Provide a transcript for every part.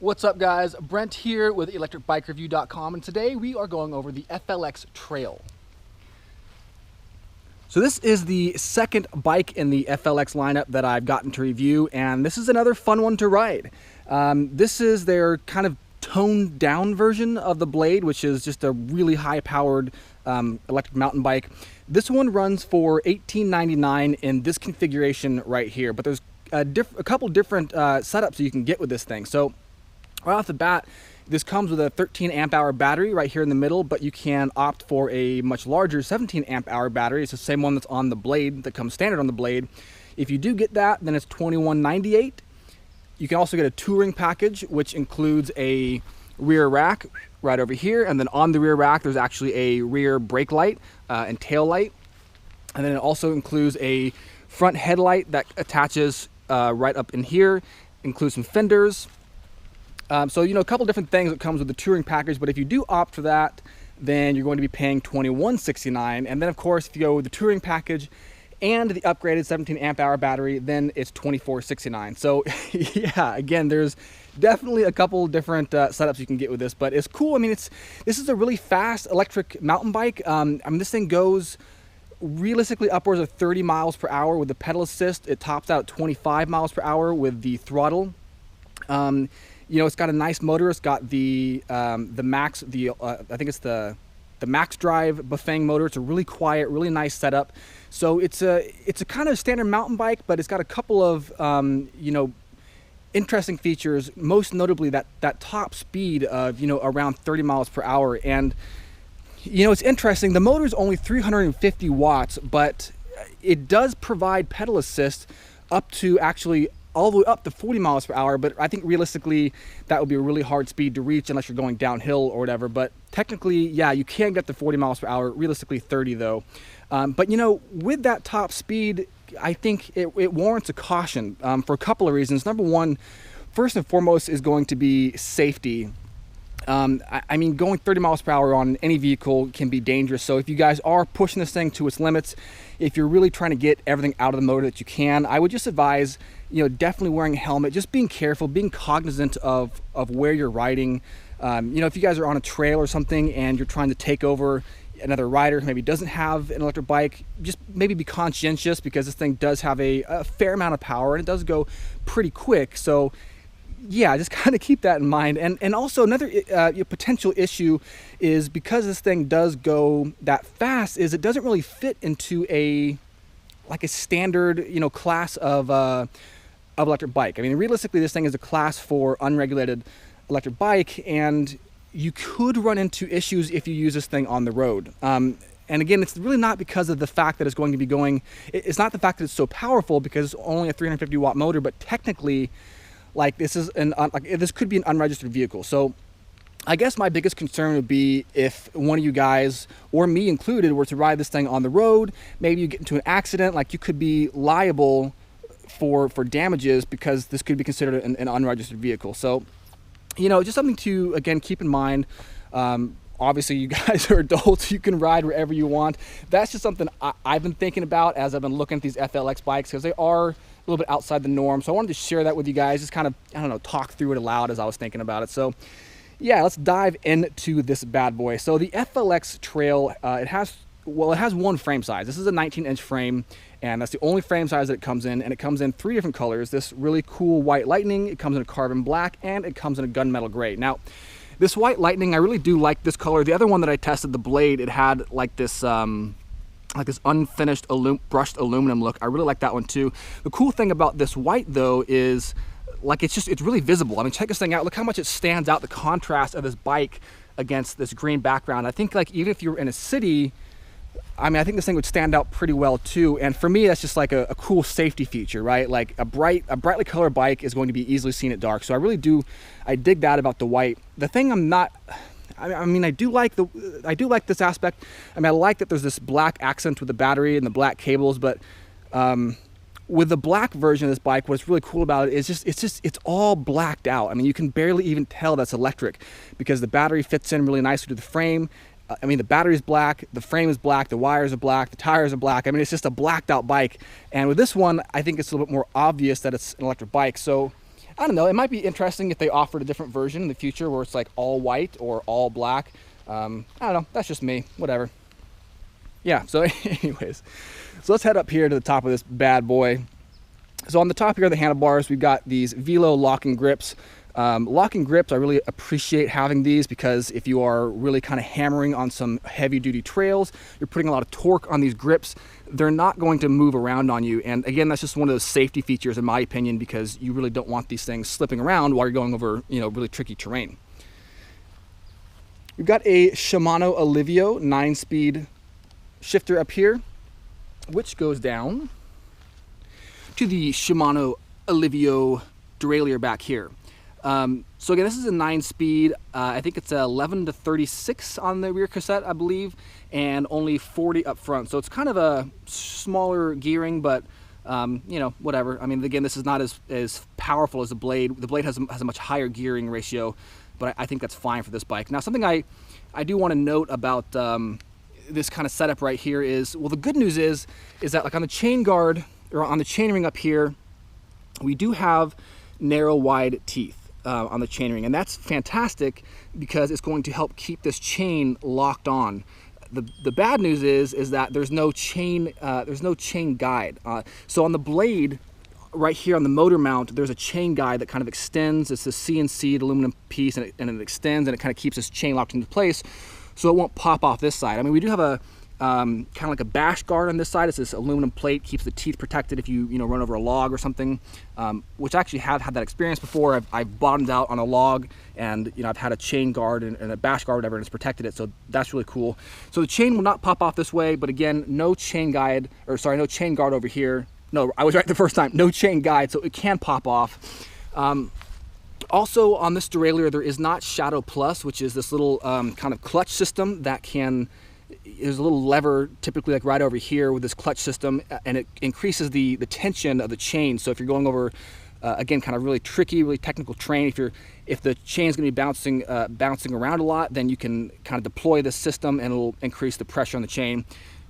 What's up guys, Brent here with ElectricBikeReview.com, and today we are going over the FLX Trail. So this is the second bike in the FLX lineup that I've gotten to review, and this is another fun one to ride. This is their kind of toned down version of the Blade, which is just a really high powered electric mountain bike. This one runs for $18.99 in this configuration right here, but there's a couple different setups that you can get with this thing. So right off the bat, this comes with a 13 amp hour battery right here in the middle, but you can opt for a much larger 17 amp hour battery. It's the same one that's on the Blade, that comes standard on the Blade. If you do get that, then it's $21.98. You can also get a touring package, which includes a rear rack right over here, and then on the rear rack there's actually a rear brake light and tail light, and then it also includes a front headlight that attaches right up in here, includes some fenders. So, you know, a couple different things that comes with the touring package, but if you do opt for that, then you're going to be paying $21.69. And then, of course, if you go with the touring package and the upgraded 17 amp hour battery, then it's $24.69. So, yeah, again, there's definitely a couple different setups you can get with this, but it's cool. I mean, this is a really fast electric mountain bike. I mean, this thing goes realistically upwards of 30 miles per hour with the pedal assist. It tops out at 25 miles per hour with the throttle. You know, it's got a nice motor. It's got the Max, I think it's the Max Drive Bafang motor. It's a really quiet, really nice setup. So it's a kind of standard mountain bike, but it's got a couple of you know, interesting features. Most notably that top speed of, you know, around 30 miles per hour. And you know, it's interesting. The motor is only 350 watts, but it does provide pedal assist up to actually all the way up to 40 miles per hour, but I think realistically that would be a really hard speed to reach unless you're going downhill or whatever. But technically, yeah, you can get to 40 miles per hour, realistically 30 though. But you know, with that top speed, I think it warrants a caution for a couple of reasons. Number one, first and foremost, is going to be safety. I mean, going 30 miles per hour on any vehicle can be dangerous. So if you guys are pushing this thing to its limits, if you're really trying to get everything out of the motor that you can, I would just advise, you know, definitely wearing a helmet, just being careful, being cognizant of where you're riding. You know, if you guys are on a trail or something and you're trying to take over another rider who maybe doesn't have an electric bike, just maybe be conscientious, because this thing does have a fair amount of power and it does go pretty quick. So yeah, just kind of keep that in mind. And also another potential issue is, because this thing does go that fast, is it doesn't really fit into a standard, you know, class of electric bike. I mean, realistically, this thing is a class 4 unregulated electric bike, and you could run into issues if you use this thing on the road. And again, it's really not because of the fact that it's going to be going, it's not the fact that it's so powerful, because it's only a 350 watt motor, but technically, like, this is this could be an unregistered vehicle. So I guess my biggest concern would be if one of you guys, or me included, were to ride this thing on the road. Maybe you get into an accident, like, you could be liable for damages, because this could be considered an unregistered vehicle. So, you know, just something to, again, keep in mind. Obviously, you guys are adults. You can ride wherever you want. That's just something I've been thinking about as I've been looking at these FLX bikes, because they are a little bit outside the norm. So I wanted to share that with you guys, just kind of, I don't know, talk through it aloud as I was thinking about it. So yeah, let's dive into this bad boy. So the FLX Trail, it has one frame size. This is a 19-inch frame, and that's the only frame size that it comes in, and it comes in 3 different colors. This really cool white lightning, it comes in a carbon black, and it comes in a gunmetal gray. Now, this white lightning, I really do like this color. The other one that I tested, the Blade, it had like this unfinished brushed aluminum look. I really like that one too. The cool thing about this white though is, like, it's really visible. I mean, check this thing out. Look how much it stands out, the contrast of this bike against this green background. I think, like, even if you're in a city, I mean, I think this thing would stand out pretty well too. And for me, that's just like a cool safety feature, right? Like, a brightly colored bike is going to be easily seen at dark. So I dig that about the white. The thing I do like this aspect. I mean, I like that there's this black accent with the battery and the black cables, but with the black version of this bike, what's really cool about it is it's all blacked out. I mean, you can barely even tell that's electric, because the battery fits in really nicely to the frame. I mean, the battery's black, the frame is black, the wires are black, the tires are black. I mean, it's just a blacked out bike. And with this one, I think it's a little bit more obvious that it's an electric bike. So I don't know, it might be interesting if they offered a different version in the future where it's like all white or all black. I don't know, that's just me, whatever. Yeah, so anyways, so let's head up here to the top of this bad boy. So on the top here are the handlebars. We've got these Velo locking grips. Locking grips, I really appreciate having these because if you are really kind of hammering on some heavy duty trails, you're putting a lot of torque on these grips, they're not going to move around on you. And again, that's just one of those safety features in my opinion, because you really don't want these things slipping around while you're going over, you know, really tricky terrain. We've got a Shimano Alivio 9-speed shifter up here, which goes down to the Shimano Alivio derailleur back here. So again, this is a 9-speed, I think it's 11 to 36 on the rear cassette, I believe, and only 40 up front. So it's kind of a smaller gearing, but you know, whatever. I mean, again, this is not as powerful as the Blade. The Blade has a much higher gearing ratio, but I think that's fine for this bike. Now, something I do want to note about this kind of setup right here is, well, the good news is that like on the chain guard, or on the chainring up here, we do have narrow wide teeth on the chainring, and that's fantastic because it's going to help keep this chain locked on. The bad news is that there's no chain guide. So on the Blade right here on the motor mount, there's a chain guide that kind of extends. It's a CNC aluminum piece, and it extends, and it kind of keeps this chain locked into place so it won't pop off this side. I mean, we do have a kind of like a bash guard on this side. It's this aluminum plate, keeps the teeth protected if you run over a log or something, which I actually have had that experience before. I've bottomed out on a log, and I've had a chain guard and a bash guard, whatever, and it's protected it, so that's really cool. So the chain will not pop off this way, but again, no chain guide, or sorry, no chain guard over here. No, I was right the first time, no chain guide, so it can pop off. Also on this derailleur, there is not Shadow Plus, which is this little kind of clutch system that can, there's a little lever typically like right over here with this clutch system, and it increases the tension of the chain. So if you're going over, again, kind of really tricky, really technical terrain, if the chain's gonna be bouncing around a lot, then you can kind of deploy this system and it'll increase the pressure on the chain.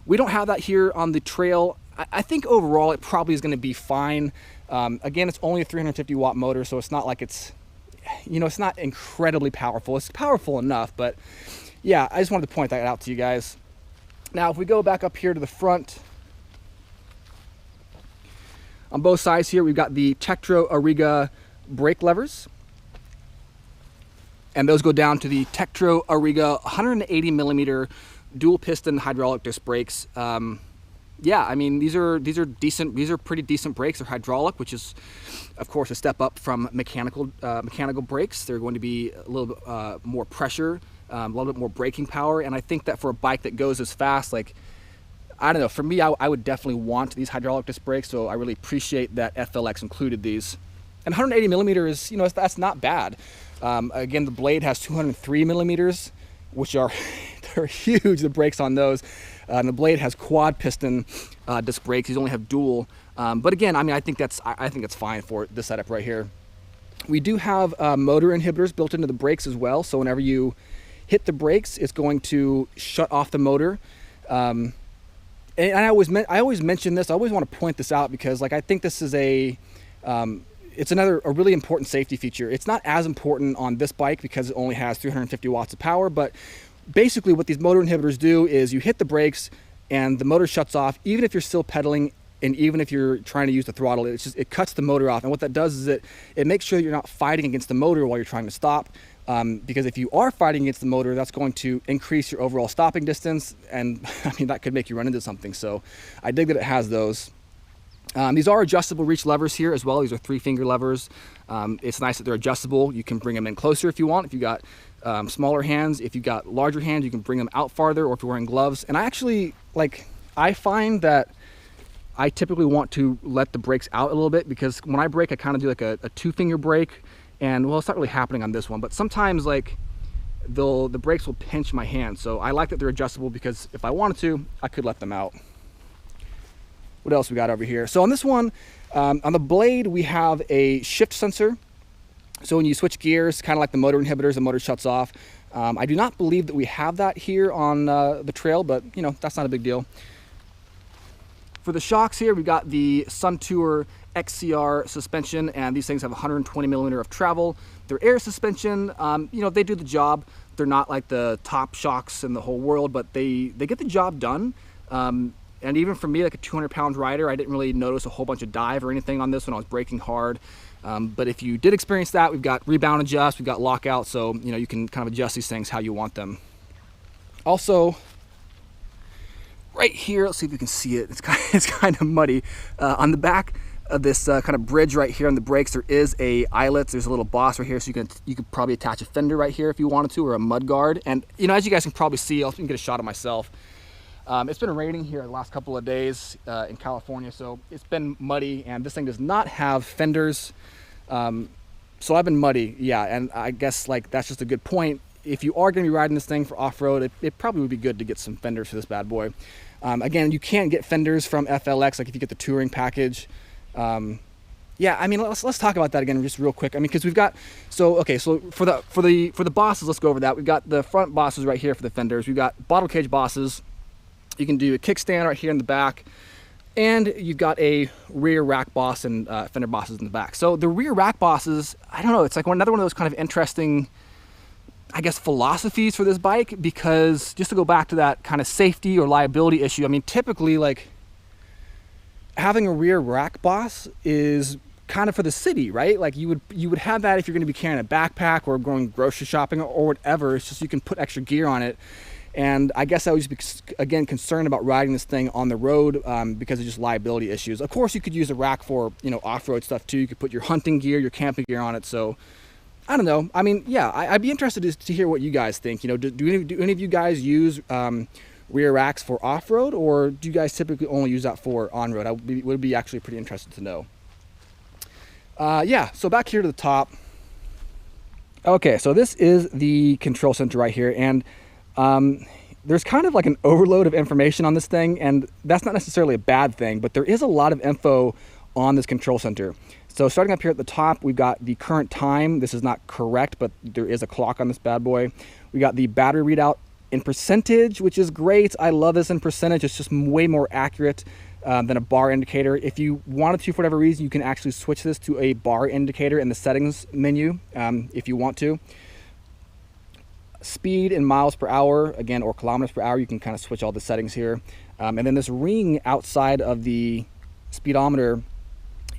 We don't have that here on the trail. I think overall it probably is gonna be fine. Again, it's only a 350 watt motor, so it's not like it's not incredibly powerful. It's powerful enough, but yeah, I just wanted to point that out to you guys. Now, if we go back up here to the front, on both sides here, we've got the Tektro Auriga brake levers. And those go down to the Tektro Auriga 180 millimeter dual piston hydraulic disc brakes. Yeah, I mean, these are decent. These are pretty decent brakes. They're hydraulic, which is, of course, a step up from mechanical brakes. They're going to be a little bit more pressure, a little bit more braking power, and I think that for a bike that goes as fast, like, I don't know, for me, I would definitely want these hydraulic disc brakes, so I really appreciate that FLX included these. And 180 millimeter is, that's not bad. Again, the Blade has 203 millimeters, which are they're huge, the brakes on those. And the Blade has quad piston disc brakes. These only have dual. But again, I mean, I think that's fine for this setup right here. We do have motor inhibitors built into the brakes as well. So whenever you hit the brakes, it's going to shut off the motor. And I always mention this. I always want to point this out because, like, I think this is it's a really important safety feature. It's not as important on this bike because it only has 350 watts of power, but basically what these motor inhibitors do is you hit the brakes and the motor shuts off, even if you're still pedaling and even if you're trying to use the throttle. It cuts the motor off, and what that does is it makes sure that you're not fighting against the motor while you're trying to stop, because if you are fighting against the motor, that's going to increase your overall stopping distance, and I mean, that could make you run into something. So I dig that it has those. These are adjustable reach levers here as well. These are 3-finger levers. It's nice that they're adjustable. You can bring them in closer if you want. If you got smaller hands, if you got larger hands, you can bring them out farther, or if you're wearing gloves. And I actually, I find that I typically want to let the brakes out a little bit, because when I brake, I kind of do like a 2-finger brake, and well, it's not really happening on this one, but sometimes like the brakes will pinch my hand. So I like that they're adjustable, because if I wanted to, I could let them out. What else we got over here? So on this one, on the Blade, we have a shift sensor. So when you switch gears, kind of like the motor inhibitors, the motor shuts off. I do not believe that we have that here on the Trail, but that's not a big deal. For the shocks here, we've got the Suntour XCR suspension, and these things have 120 millimeter of travel. They're air suspension. You know, they do the job. They're not like the top shocks in the whole world, but they get the job done. And even for me, like a 200-pound rider, I didn't really notice a whole bunch of dive or anything on this when I was braking hard. But if you did experience that, we've got rebound adjust, we've got lockout, so you know you can kind of adjust these things how you want them. Also, right here, let's see if you can see it. It's kind of muddy. On the back of this kind of bridge right here on the brakes, there is a eyelet. There's a little boss right here, so you could probably attach a fender right here if you wanted to, or a mud guard. And you know, as you guys can probably see, I'll get a shot of myself. It's been raining here the last couple of days in California, so it's been muddy, and this thing does not have fenders. So I've been muddy, yeah, and I guess like that's just a good point. If you are going to be riding this thing for off-road, it probably would be good to get some fenders for this bad boy. Again, you can't get fenders from FLX, like if you get the touring package. Yeah, I mean, let's talk about that again just real quick. I mean, because we've got, so for the bosses, let's go over that. We've got the front bosses right here for the fenders. We've got bottle cage bosses. You can do a kickstand right here in the back, and you've got a rear rack boss and fender bosses in the back. So the rear rack bosses, I don't know, it's like another one of those kind of interesting, I guess, philosophies for this bike, because just to go back to that kind of safety or liability issue, I mean, typically like having a rear rack boss is kind of for the city, right? Like you would have that if you're going to be carrying a backpack or going grocery shopping or whatever. It's just you can put extra gear on it. And I guess I was just, again, concerned about riding this thing on the road because of just liability issues. Of course, you could use a rack for, you know, off-road stuff too. You could put your hunting gear, your camping gear on it. So I don't know. I mean, yeah, I'd be interested to hear what you guys think. You know, do any of you guys use rear racks for off-road, or do you guys typically only use that for on-road? I would be actually pretty interested to know. Yeah, so back here to the top. Okay, so this is the control center right here, and there's kind of like an overload of information on this thing, and that's not necessarily a bad thing, but there is a lot of info on this control center. So starting up here at the top, we've got the current time. This is not correct, but there is a clock on this bad boy. We got the battery readout in percentage, which is great. I love this in percentage. It's just way more accurate than a bar indicator. If you wanted to, for whatever reason, you can actually switch this to a bar indicator in the settings menu if you want to. Speed in miles per hour, again, or kilometers per hour, you can kind of switch all the settings here. And then this ring outside of the speedometer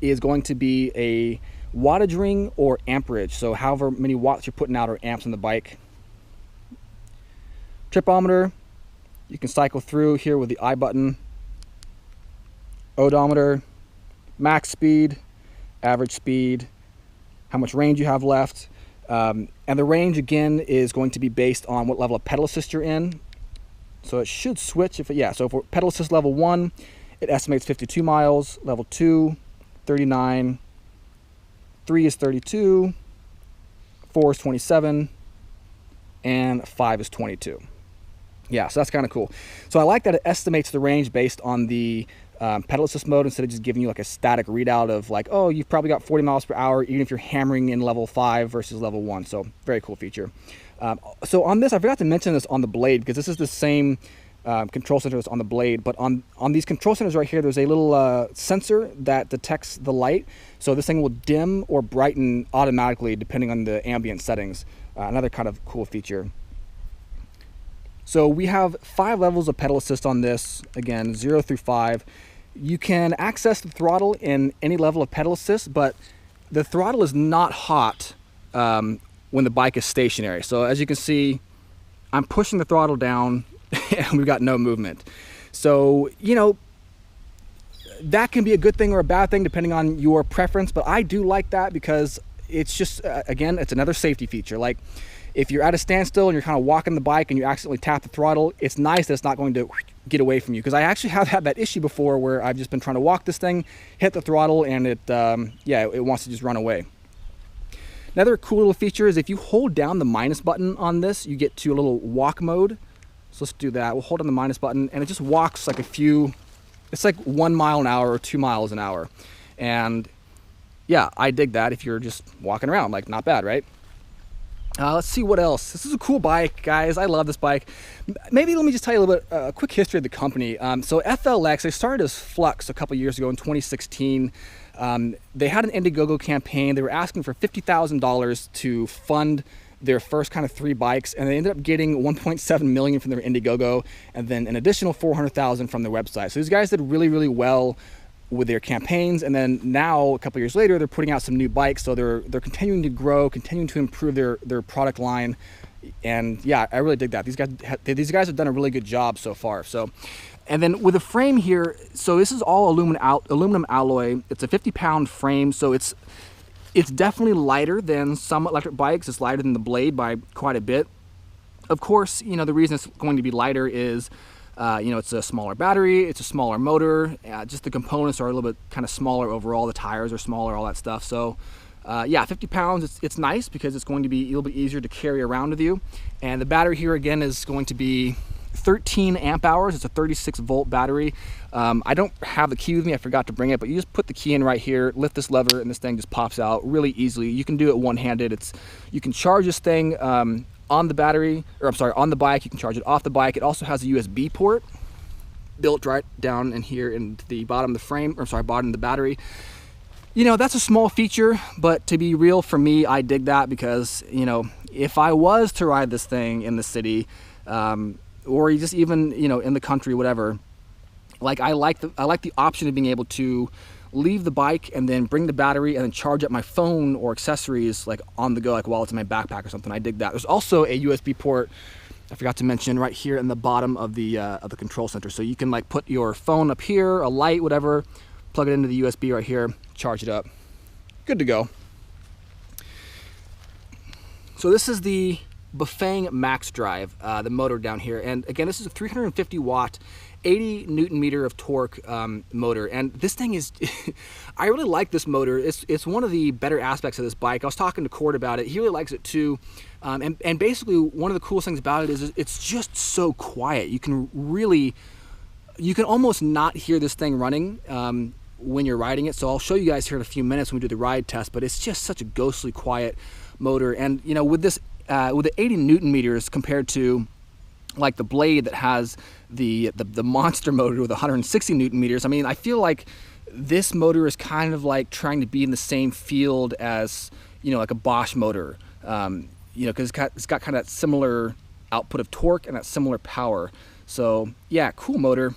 is going to be a wattage ring or amperage. So however many watts you're putting out or amps on the bike. Tripometer, you can cycle through here with the I button. Odometer, max speed, average speed, how much range you have left. And the range again is going to be based on what level of pedal assist you're in. So it should switch if so if we're pedal assist level 1, it estimates 52 miles, level 2, 39, 3 is 32, 4 is 27, and 5 is 22. Yeah, so that's kind of cool. So I like that it estimates the range based on the pedal assist mode instead of just giving you like a static readout of like, oh, you've probably got 40 miles per hour, even if you're hammering in level 5 versus level 1. So very cool feature. So on this, I forgot to mention this on the blade, because this is the same control center that's on the blade, but on these control centers right here, there's a little sensor that detects the light. So this thing will dim or brighten automatically depending on the ambient settings. Another kind of cool feature. So we have 5 levels of pedal assist on this, again, 0 through 5. You can access the throttle in any level of pedal assist, but the throttle is not hot when the bike is stationary. So as you can see, I'm pushing the throttle down and we've got no movement. So, you know, that can be a good thing or a bad thing depending on your preference, but I do like that because it's just, again, it's another safety feature. Like, if you're at a standstill and you're kind of walking the bike and you accidentally tap the throttle, it's nice that it's not going to get away from you. Because I actually have had that issue before where I've just been trying to walk this thing, hit the throttle, and it wants to just run away. Another cool little feature is if you hold down the minus button on this, you get to a little walk mode. So let's do that. We'll hold down the minus button and it just walks like it's like 1 mile an hour or 2 miles an hour. And yeah, I dig that if you're just walking around, like not bad, right? Let's see what else. This is a cool bike, guys. I love this bike. Maybe let me just tell you a little bit, a quick history of the company. So FLX, they started as Flux a couple years ago in 2016. They had an Indiegogo campaign. They were asking for $50,000 to fund their first kind of 3 bikes, and they ended up getting 1.7 million from their Indiegogo, and then an additional 400,000 from their website. So these guys did really, really well with their campaigns, and then now a couple years later they're putting out some new bikes, so they're continuing to grow, continuing to improve their product line. And yeah, I really dig that. These guys have done a really good job so far. So, and then with the frame here, so this is all aluminum alloy. It's a 50-pound frame, so it's definitely lighter than some electric bikes. It's lighter than the Blade by quite a bit. Of course, you know, the reason it's going to be lighter is you know, it's a smaller battery, it's a smaller motor, just the components are a little bit kind of smaller overall, the tires are smaller, all that stuff. So yeah, 50 pounds, it's nice because it's going to be a little bit easier to carry around with you. And the battery here again is going to be 13 amp hours. It's a 36 volt battery. I don't have the key with me, I forgot to bring it, but you just put the key in right here, lift this lever, and this thing just pops out really easily. You can do it one-handed. You can charge this thing on the battery, or I'm sorry, on the bike. You can charge it off the bike. It also has a USB port built right down in here in the bottom of the frame, or sorry, bottom of the battery. You know, that's a small feature, but to be real, for me, I dig that because, you know, if I was to ride this thing in the city, or just even, you know, in the country, whatever, like I like the option of being able to leave the bike and then bring the battery and then charge up my phone or accessories like on the go, like while it's in my backpack or something. I dig that. There's also a USB port, I forgot to mention, right here in the bottom of the control center. So you can like put your phone up here, a light, whatever, plug it into the USB right here, charge it up. Good to go. So this is the Bafang Max Drive, the motor down here. And again, this is a 350 watt, 80 Newton meter of torque motor. And this thing is, I really like this motor. It's one of the better aspects of this bike. I was talking to Cord about it. He really likes it too. And basically one of the coolest things about it is it's just so quiet. You can almost not hear this thing running when you're riding it. So I'll show you guys here in a few minutes when we do the ride test, but it's just such a ghostly quiet motor. And you know, with this, with the 80 Newton meters compared to like the Blade that has the monster motor with 160 Newton meters, I mean, I feel like this motor is kind of like trying to be in the same field as, you know, like a Bosch motor, you know, because it's got kind of that similar output of torque and that similar power. So yeah, cool motor.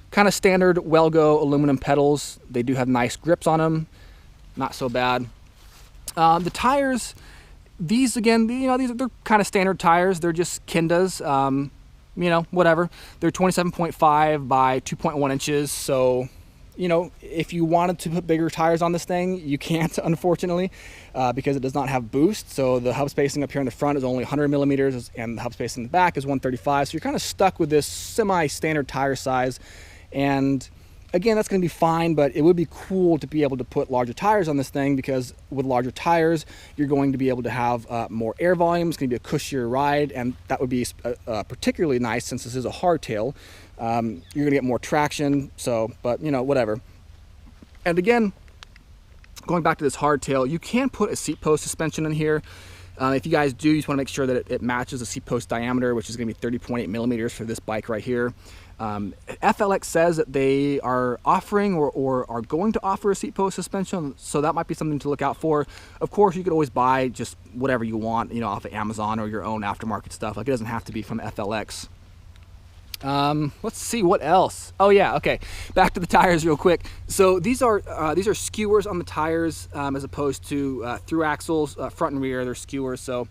Kind of standard Welgo aluminum pedals. They do have nice grips on them, not so bad. The tires, these again, you know, they're kind of standard tires. They're just Kendas, you know, whatever. They're 27.5 by 2.1 inches. So, you know, if you wanted to put bigger tires on this thing, you can't, unfortunately, because it does not have boost. So the hub spacing up here in the front is only 100 millimeters, and the hub spacing in the back is 135. So you're kind of stuck with this semi-standard tire size. And again, that's going to be fine, but it would be cool to be able to put larger tires on this thing, because with larger tires, you're going to be able to have more air volume. It's going to be a cushier ride, and that would be particularly nice since this is a hardtail. You're going to get more traction, so, but you know, whatever. And again, going back to this hardtail, you can put a seat post suspension in here. If you guys do, you just want to make sure that it matches the seat post diameter, which is going to be 30.8 millimeters for this bike right here. FLX says that they are offering or are going to offer a seat post suspension, so that might be something to look out for. Of course, you could always buy just whatever you want, you know, off of Amazon or your own aftermarket stuff. Like, it doesn't have to be from FLX. Let's see what else. Oh yeah, okay. Back to the tires real quick. So these are skewers on the tires, as opposed to through axles, front and rear. They're skewers. So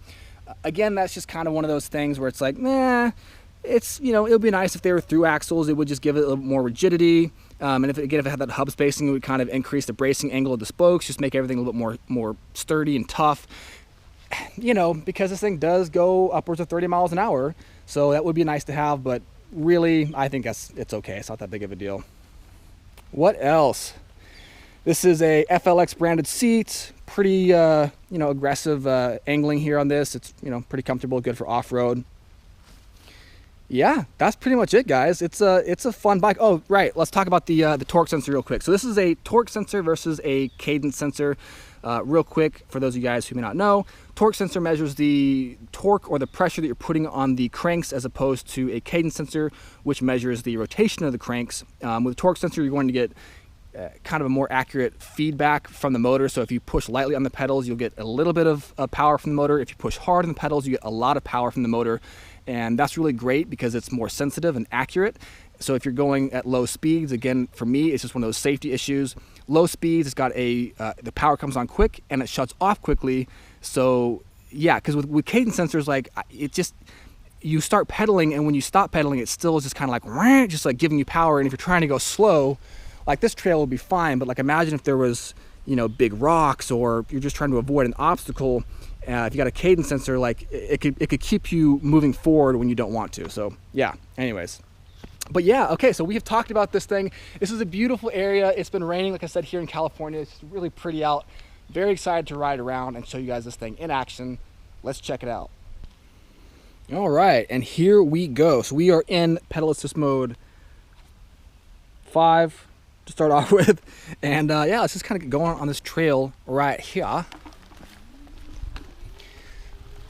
again, that's just kind of one of those things where it's like, nah. It's, you know, it would be nice if they were through axles. It would just give it a little more rigidity. And if it had that hub spacing, it would kind of increase the bracing angle of the spokes, just make everything a little bit more sturdy and tough. You know, because this thing does go upwards of 30 miles an hour. So that would be nice to have, but really, I think it's okay. It's not that big of a deal. What else? This is a FLX branded seat. Pretty, you know, aggressive, angling here on this. It's, you know, pretty comfortable, good for off-road. yeah, that's pretty much it, guys. It's a fun bike. Oh, right. Let's talk about the torque sensor real quick. So this is a torque sensor versus a cadence sensor. Real quick, for those of you guys who may not know, torque sensor measures the torque or the pressure that you're putting on the cranks, as opposed to a cadence sensor, which measures the rotation of the cranks. With a torque sensor, you're going to get kind of a more accurate feedback from the motor. So if you push lightly on the pedals, you'll get a little bit of power from the motor. If you push hard on the pedals, you get a lot of power from the motor. And that's really great because it's more sensitive and accurate. So if you're going at low speeds, again, for me, it's just one of those safety issues. Low speeds, it's got the power comes on quick and it shuts off quickly. So yeah, because with cadence sensors, like it just, you start pedaling, and when you stop pedaling, it still is just kind of like, just like giving you power. And if you're trying to go slow, like this trail will be fine, but like imagine if there was, you know, big rocks, or you're just trying to avoid an obstacle. If you got a cadence sensor, like it could keep you moving forward when you don't want to. So yeah, anyways. But yeah, okay, so we have talked about this thing. This is a beautiful area. It's been raining, like I said, here in California. It's really pretty out. Very excited to ride around and show you guys this thing in action. Let's check it out. All right, and here we go. So we are in pedal assist mode 5 to start off with. And yeah, let's just kind of get going on this trail right here.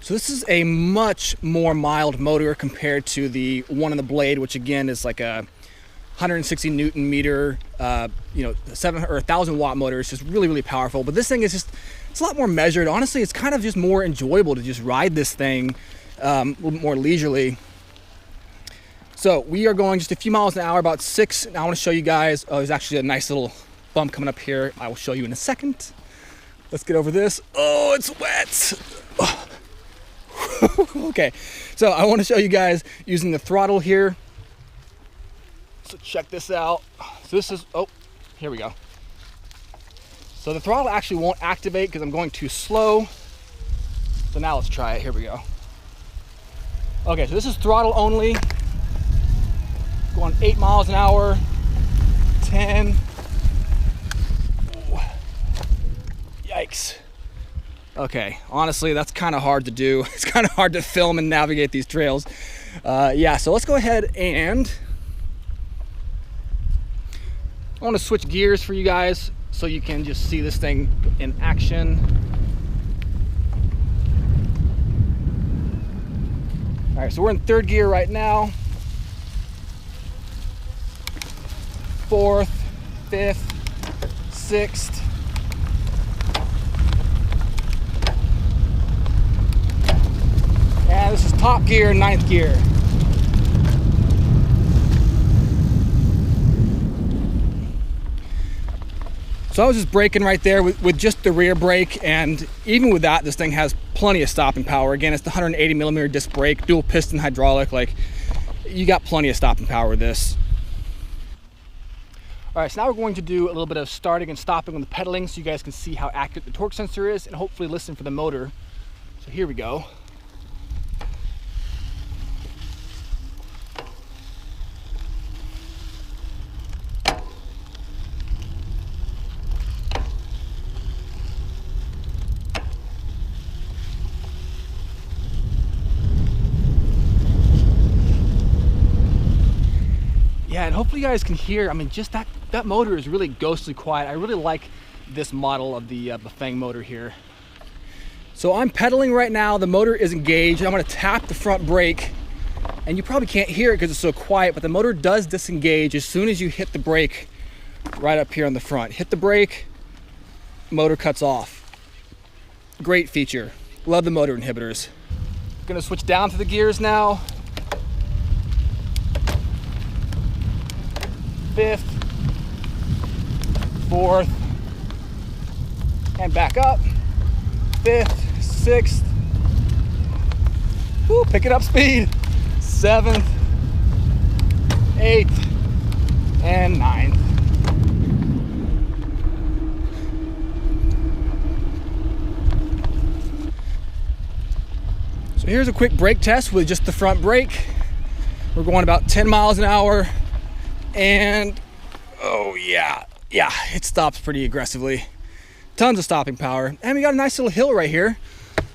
So this is a much more mild motor compared to the one on the Blade, which again is like a 160 Newton meter, you know, 7 or 1,000 watt motor. It's just really, really powerful. But this thing is just, it's a lot more measured. Honestly, it's kind of just more enjoyable to just ride this thing a little bit more leisurely. So we are going just a few miles an hour, about 6. I want to show you guys, oh, there's actually a nice little bump coming up here. I will show you in a second. Let's get over this. Oh, it's wet. Oh. Okay, so I want to show you guys using the throttle here. So check this out. So this is, oh, here we go. So the throttle actually won't activate because I'm going too slow. So now let's try it. Here we go. Okay, so this is throttle only. Going 8 miles an hour, 10. Ooh. Yikes. Okay, honestly, that's kind of hard to do. It's kind of hard to film and navigate these trails. Yeah, so let's go ahead and I want to switch gears for you guys so you can just see this thing in action. All right, so we're in 3rd gear right now. 4th, 5th, 6th. And this is top gear, 9th gear. So I was just braking right there with just the rear brake, and even with that, this thing has plenty of stopping power. Again, it's the 180 millimeter disc brake, dual piston hydraulic. Like, you got plenty of stopping power with this. All right, so now we're going to do a little bit of starting and stopping on the pedaling so you guys can see how accurate the torque sensor is and hopefully listen for the motor. So here we go. Yeah, and hopefully you guys can hear, I mean, just that motor is really ghostly quiet. I really like this model of the Bafang motor here. So I'm pedaling right now, the motor is engaged. I'm gonna tap the front brake, and you probably can't hear it because it's so quiet, but the motor does disengage as soon as you hit the brake right up here on the front. Hit the brake, motor cuts off. Great feature. Love the motor inhibitors. Gonna switch down to the gears now. 5th, 4th, and back up. 5th, 6th. Woo, picking up speed. 7th, 8th, and 9th. So here's a quick brake test with just the front brake. We're going about 10 miles an hour. And oh yeah, it stops pretty aggressively. Tons of stopping power. And we got a nice little hill right here.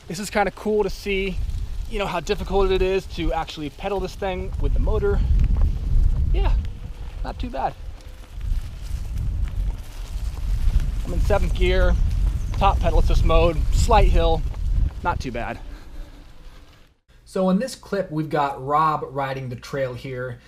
This is kind of cool to see you know, how difficult it is to actually pedal this thing with the motor. Yeah, not too bad. I'm in 7th gear, top pedal assist mode, slight hill, not too bad. So in this clip, we've got Rob riding the trail here,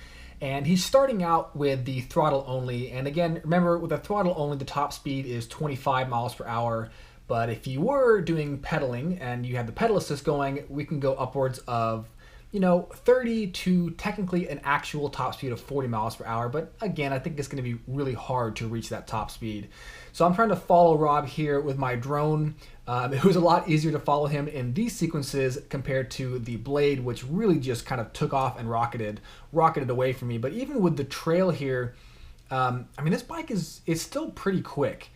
and he's starting out with the throttle only. And again, remember, with the throttle only, the top speed is 25 miles per hour. But if you were doing pedaling and you have the pedal assist going, we can go upwards of, you know, 30 to technically an actual top speed of 40 miles per hour. But again, I think it's going to be really hard to reach that top speed. So I'm trying to follow Rob here with my drone. It was a lot easier to follow him in these sequences compared to the Blade, which really just kind of took off and rocketed away from me. But even with the trail here, I mean, this bike is still pretty quick.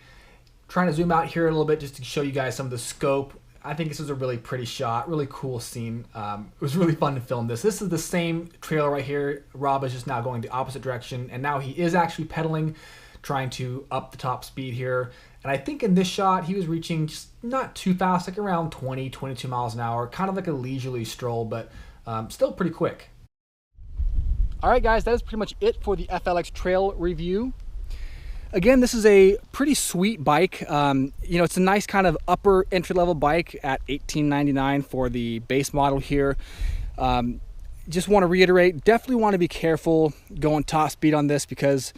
Trying to zoom out here a little bit just to show you guys some of the scope. I think this is a really pretty shot, really cool scene. It was really fun to film this. This is the same trail right here. Rob is just now going the opposite direction, and now he is actually pedaling, trying to up the top speed here. And I think in this shot, he was reaching just not too fast, like around 20, 22 miles an hour, kind of like a leisurely stroll, but still pretty quick. All right, guys, that is pretty much it for the FLX Trail review. Again, this is a pretty sweet bike. You know, it's a nice kind of upper entry-level bike at $18.99 for the base model here. Just want to reiterate, definitely want to be careful going top speed on this because,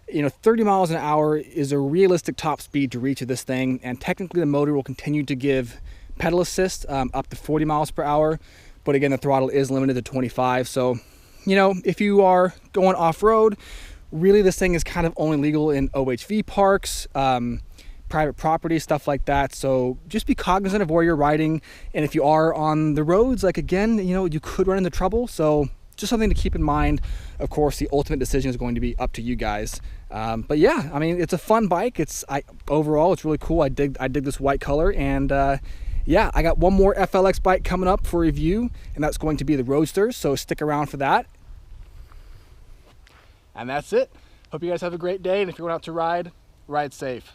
you know, 30 miles an hour is a realistic top speed to reach with this thing, and technically the motor will continue to give pedal assist up to 40 miles per hour, but again, the throttle is limited to 25. So, you know, if you are going off-road, really this thing is kind of only legal in OHV parks, private property, stuff like that. So just be cognizant of where you're riding, and if you are on the roads, like again, you know, you could run into trouble. So just something to keep in mind. Of course, the ultimate decision is going to be up to you guys. But yeah, I mean, it's a fun bike. Overall, it's really cool. I dig this white color, and yeah, I got one more FLX bike coming up for review, and that's going to be the Roadster. So stick around for that. And that's it. Hope you guys have a great day, and if you're going out to ride, ride safe.